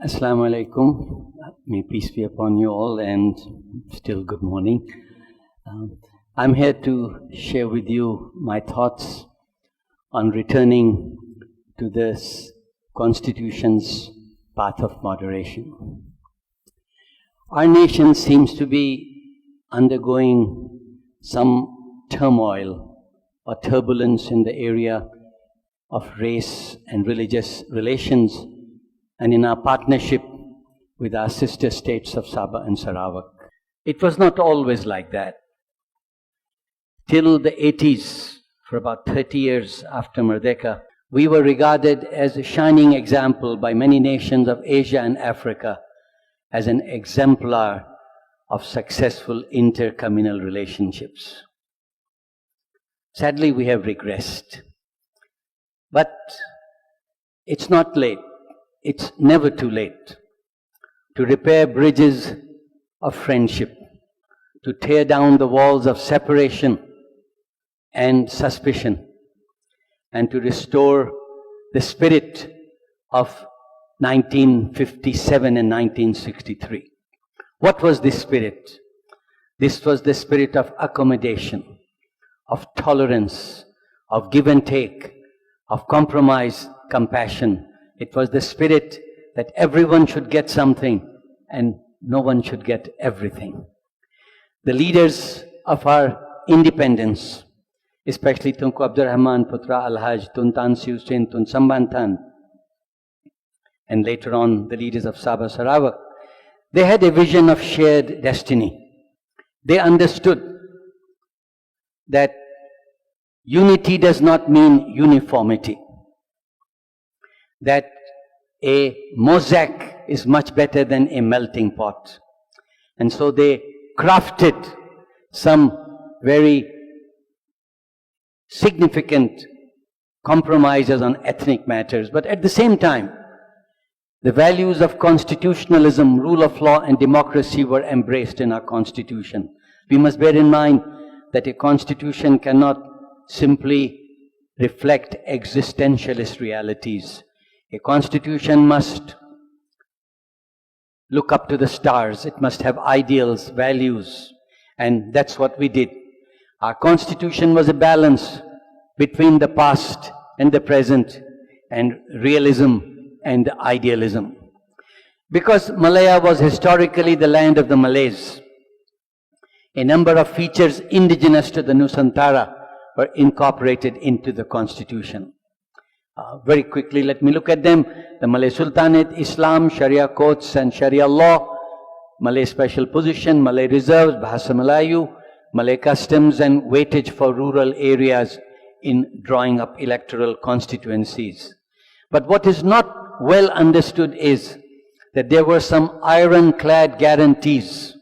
Assalamu alaikum. May peace be upon you all, and still good morning. I'm here to share with you my thoughts on returning to this Constitution's path of moderation. Our nation seems to be undergoing some turmoil or turbulence in the area of race and religious relations, and in our partnership with our sister states of Sabah and Sarawak. It was not always like that. Till the 80s, for about 30 years after Merdeka, we were regarded as a shining example by many nations of Asia and Africa as an exemplar of successful intercommunal relationships. Sadly, we have regressed. But it's not late. It's never too late to repair bridges of friendship, to tear down the walls of separation and suspicion, and to restore the spirit of 1957 and 1963. What was this spirit? This was the spirit of accommodation, of tolerance, of give and take, of compromise, compassion. It was the spirit that everyone should get something and no one should get everything. The leaders of our independence, especially Tunku Abdur Rahman, Putra Al-Haj, Tun Tan Sri Hussain, Tun Sambantan, and later on the leaders of Sabah Sarawak, they had a vision of shared destiny. They understood that unity does not mean uniformity, that a mosaic is much better than a melting pot. And so they crafted some very significant compromises on ethnic matters. But at the same time, the values of constitutionalism, rule of law and democracy were embraced in our constitution. We must bear in mind that a constitution cannot simply reflect existentialist realities. A constitution must look up to the stars. It must have ideals, values, and that's what we did. Our constitution was a balance between the past and the present, and realism and idealism. Because Malaya was historically the land of the Malays, a number of features indigenous to the Nusantara were incorporated into the constitution. Very quickly, let me look at them. The Malay Sultanate, Islam, Sharia courts and Sharia law, Malay special position, Malay reserves, Bahasa Melayu, Malay customs and weightage for rural areas in drawing up electoral constituencies. But what is not well understood is that there were some ironclad guarantees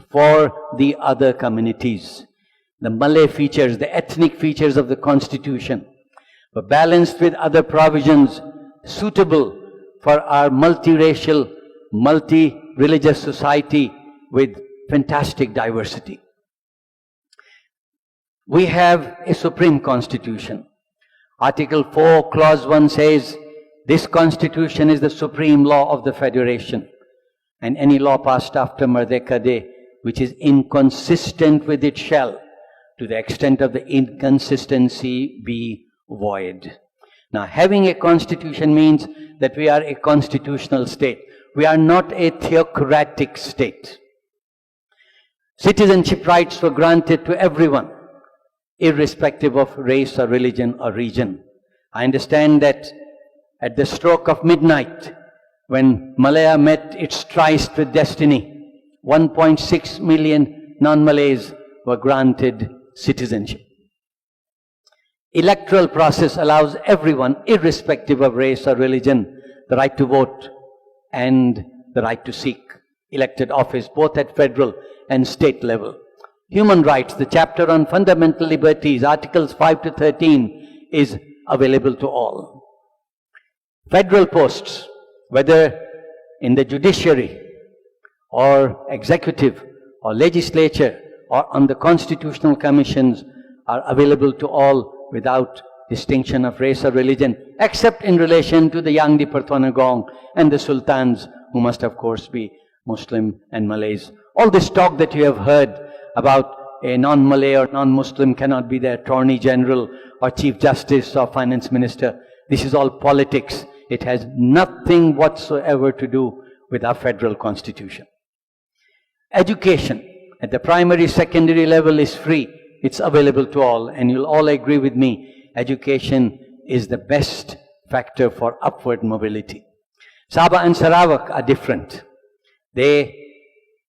for the other communities. The Malay features, the ethnic features of the constitution were balanced with other provisions suitable for our multiracial, multi-religious society with fantastic diversity. We have a supreme constitution. Article 4, clause 1 says, this constitution is the supreme law of the federation, and any law passed after Merdeka Day which is inconsistent with it shall, to the extent of the inconsistency, be void. Now, having a constitution means that we are a constitutional state. We are not a theocratic state. Citizenship rights were granted to everyone, irrespective of race or religion or region. I understand that at the stroke of midnight, when Malaya met its tryst with destiny, 1.6 million non-Malays were granted citizenship. Electoral process allows everyone, irrespective of race or religion, the right to vote and the right to seek elected office, both at federal and state level. Human rights, the chapter on fundamental liberties, Articles 5 to 13, is available to all. Federal posts, whether in the judiciary or executive or legislature or on the constitutional commissions, are available to all without distinction of race or religion, except in relation to the Yang di Pertuanagong and the sultans who must of course be Muslim and Malays. All this talk that you have heard about a non-Malay or non-Muslim cannot be the Attorney General or Chief Justice or Finance Minister. This is all politics. It has nothing whatsoever to do with our federal constitution. Education at the primary, secondary level is free. It's available to all, and you'll all agree with me. Education is the best factor for upward mobility. Sabah and Sarawak are different. They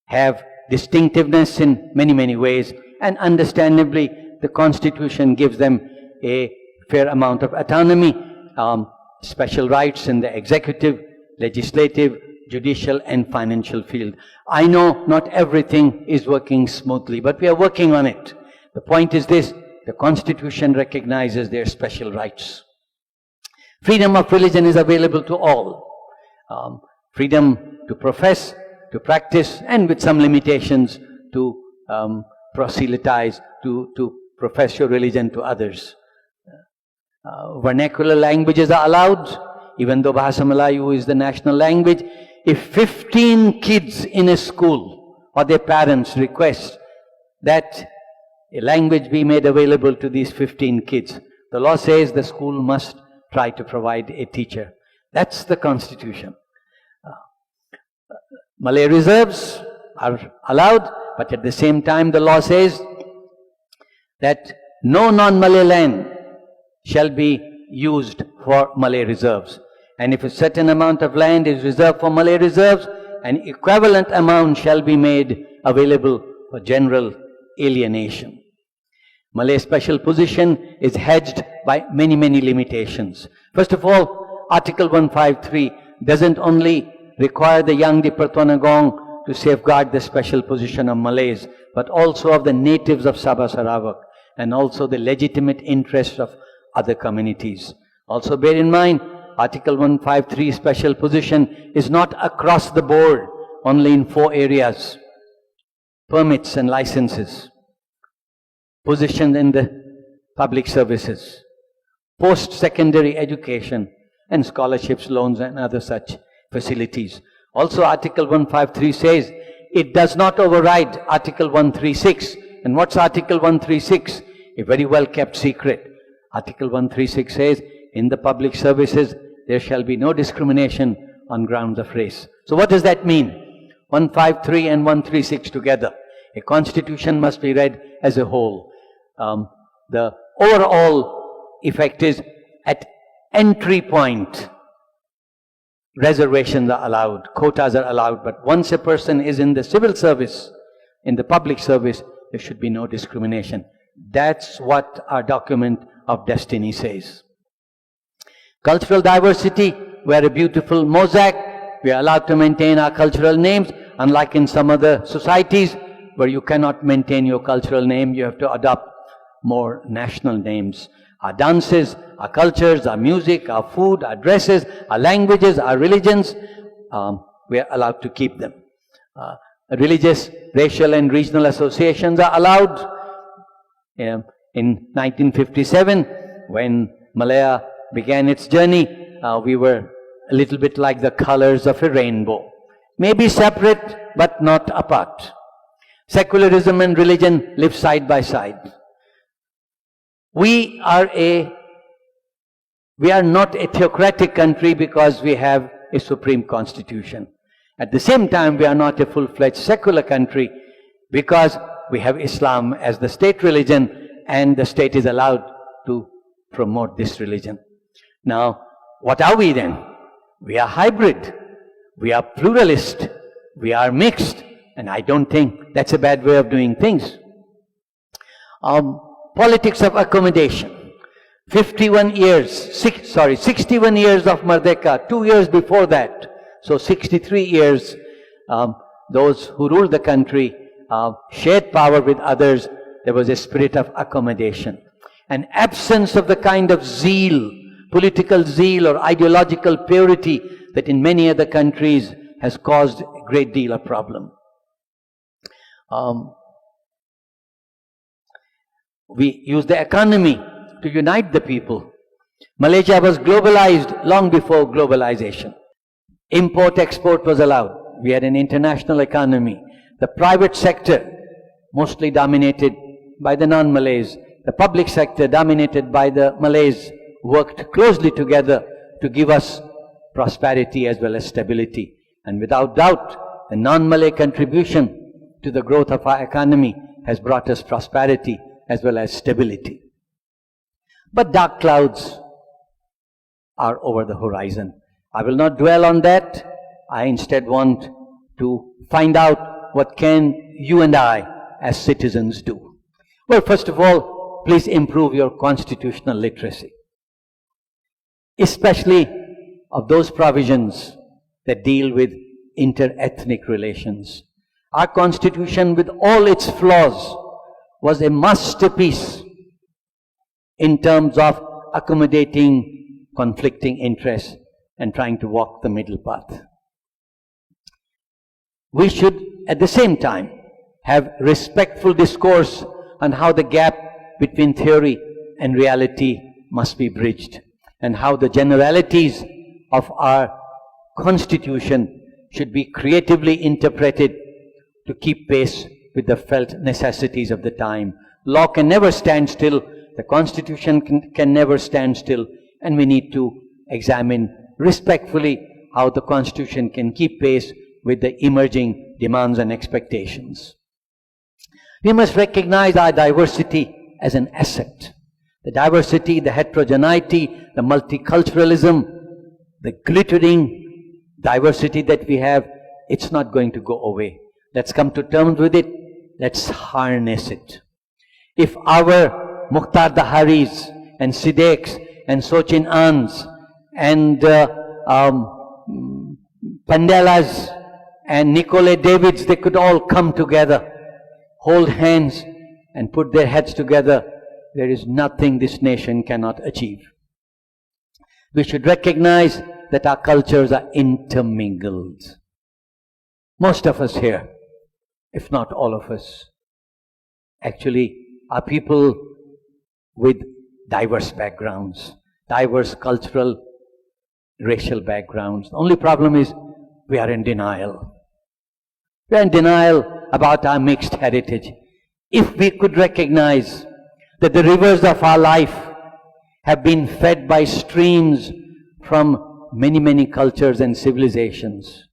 have distinctiveness in many, many ways, and understandably, the constitution gives them a fair amount of autonomy, special rights in the executive, legislative, judicial and financial field. I know not everything is working smoothly, but we are working on it. The point is this: the Constitution recognizes their special rights. Freedom of religion is available to all. Freedom to profess, to practice, and with some limitations to proselytize, to profess your religion to others. Vernacular languages are allowed, even though Bahasa Melayu is the national language. If 15 kids in a school or their parents request that a language be made available to these 15 kids, the law says the school must try to provide a teacher. That's the Constitution. Malay reserves are allowed, but at the same time the law says that no non-Malay land shall be used for Malay reserves. And if a certain amount of land is reserved for Malay reserves, an equivalent amount shall be made available for general alienation. Malay special position is hedged by many, many limitations. First of all, Article 153 doesn't only require the Yang di Pertuanagong to safeguard the special position of Malays, but also of the natives of Sabah Sarawak, and also the legitimate interests of other communities. Also bear in mind, Article 153 special position is not across the board, only in 4 areas: permits and licenses, position in the public services, post-secondary education, and scholarships, loans, and other such facilities. Also, Article 153 says it does not override Article 136. And what's Article 136? A very well kept secret. Article 136 says, in the public services, there shall be no discrimination on grounds of race. So what does that mean? 153 and 136 together. A constitution must be read as a whole. The overall effect is, at entry point, reservations are allowed, quotas are allowed, but once a person is in the civil service, in the public service, there should be no discrimination. That's what our document of destiny says. Cultural diversity, we are a beautiful mosaic. We are allowed to maintain our cultural names, unlike in some other societies where you cannot maintain your cultural name, you have to adopt more national names. Our dances, our cultures, our music, our food, our dresses, our languages, our religions, we are allowed to keep them. Religious, racial and regional associations are allowed. In 1957, when Malaya began its journey, we were a little bit like the colors of a rainbow. Maybe separate, but not apart. Secularism and religion live side by side. We are not a theocratic country because we have a supreme constitution. At the same time, we are not a full-fledged secular country because we have Islam as the state religion, and the state is allowed to promote this religion. Now, what are we then? We are hybrid. We are pluralist. We are mixed. And I don't think that's a bad way of doing things. Politics of accommodation. 61 years of Merdeka, 2 years before that. So 63 years, those who ruled the country shared power with others. There was a spirit of accommodation. An absence of the kind of zeal, political zeal or ideological purity that in many other countries has caused a great deal of problem. We use the economy to unite the people. Malaysia was globalized long before globalization. Import-export was allowed. We had an international economy. The private sector, mostly dominated by the non-Malays, the public sector, dominated by the Malays, worked closely together to give us prosperity as well as stability. And without doubt, the non-Malay contribution to the growth of our economy has brought us prosperity as well as stability. But dark clouds are over the horizon. I will not dwell on that. I instead want to find out what can you and I as citizens do. Well, first of all, please improve your constitutional literacy, especially of those provisions that deal with inter-ethnic relations. Our constitution, with all its flaws, was a masterpiece in terms of accommodating conflicting interests and trying to walk the middle path. We should, at the same time, have respectful discourse on how the gap between theory and reality must be bridged, and how the generalities of our constitution should be creatively interpreted to keep pace with the felt necessities of the time. Law can never stand still, the constitution can never stand still, and we need to examine respectfully how the constitution can keep pace with the emerging demands and expectations. We must recognize our diversity as an asset. The diversity, the heterogeneity, the multiculturalism, the glittering diversity that we have, it's not going to go away. Let's come to terms with it. Let's harness it. If our Mukhtar Daharis and Siddiqs and Sochin Ans and Pandelas and Nicole Davids, they could all come together, hold hands and put their heads together, there is nothing this nation cannot achieve. We should recognize that our cultures are intermingled. Most of us here, if not all of us, actually are people with diverse backgrounds, diverse cultural, racial backgrounds. The only problem is we are in denial. We are in denial about our mixed heritage. If we could recognize that the rivers of our life have been fed by streams from many, many cultures and civilizations,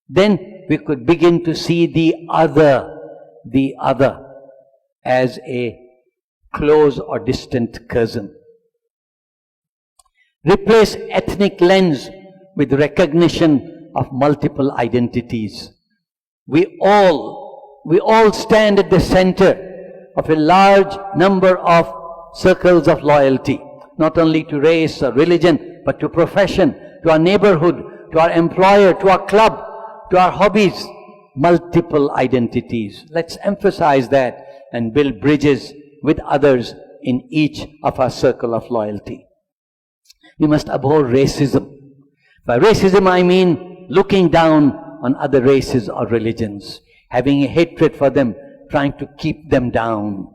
then we could begin to see the other as a close or distant cousin. Replace ethnic lens with recognition of multiple identities. We all stand at the center of a large number of circles of loyalty, not only to race or religion, but to profession, to our neighborhood, to our employer, to our club, to our hobbies. Multiple identities. Let's emphasize that and build bridges with others in each of our circle of loyalty. We must abhor racism. By racism I mean looking down on other races or religions, having a hatred for them, trying to keep them down.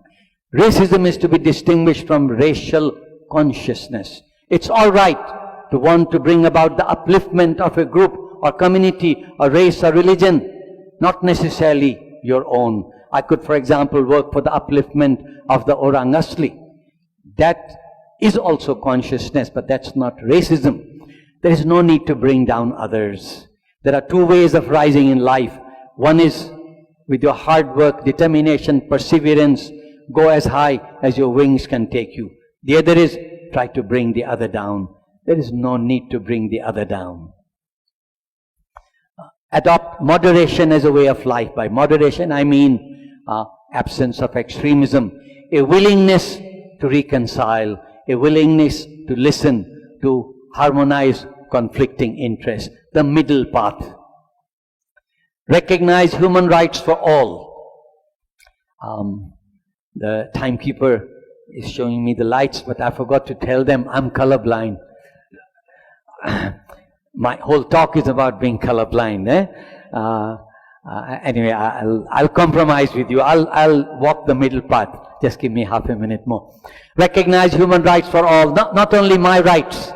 Racism is to be distinguished from racial consciousness. It's all right to want to bring about the upliftment of a group or community or race or religion, not necessarily your own. I could, for example, work for the upliftment of the Orang Asli. That is also consciousness, but that's not racism. There is no need to bring down others. There are two ways of rising in life. One is with your hard work, determination, perseverance, go as high as your wings can take you. The other is try to bring the other down. There is no need to bring the other down. Adopt moderation as a way of life. By moderation I mean absence of extremism, a willingness to reconcile, a willingness to listen, to harmonize conflicting interests, the middle path. Recognize human rights for all. The timekeeper is showing me the lights, but I forgot to tell them I'm colorblind. My whole talk is about being colorblind. Anyway, I'll compromise with you. I'll walk the middle path. Just give me half a minute more. Recognize human rights for all. Not only my rights,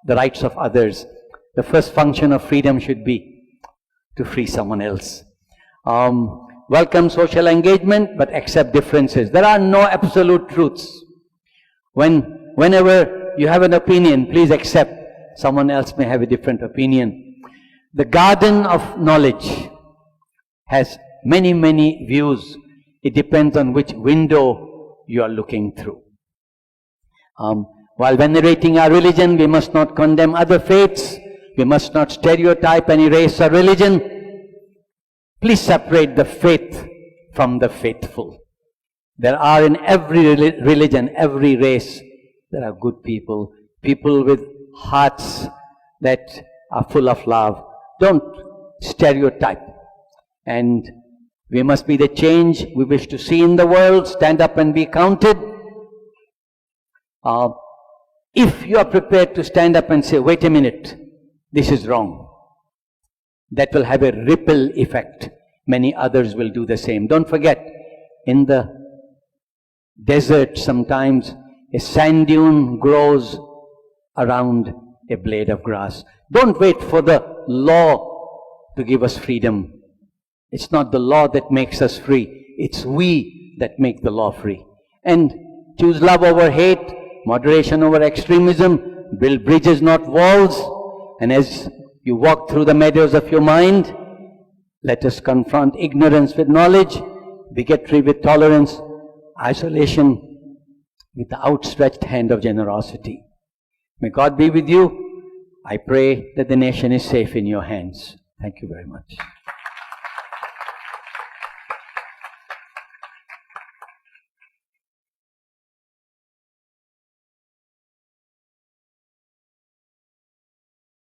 the rights of others. the first function of freedom should be to free someone else. Welcome social engagement, but accept differences. There are no absolute truths. Whenever you have an opinion, please accept someone else may have a different opinion. The garden of knowledge has many, many views. It depends on which window you are looking through. While venerating our religion, we must not condemn other faiths. We must not stereotype any race or religion. Please separate the faith from the faithful. There are in every religion, every race, there are good people, people with hearts that are full of love. Don't stereotype. And we must be the change we wish to see in the world. Stand up and be counted. If you are prepared to stand up and say, wait a minute, this is wrong, that will have a ripple effect. Many others will do the same. Don't forget, in the desert sometimes a sand dune grows around a blade of grass. Don't wait for the law to give us freedom. It's not the law that makes us free. It's we that make the law free. And choose love over hate, moderation over extremism, build bridges, not walls. And as you walk through the meadows of your mind, let us confront ignorance with knowledge, bigotry with tolerance, isolation with the outstretched hand of generosity. May God be with you. I pray that the nation is safe in your hands. Thank you very much.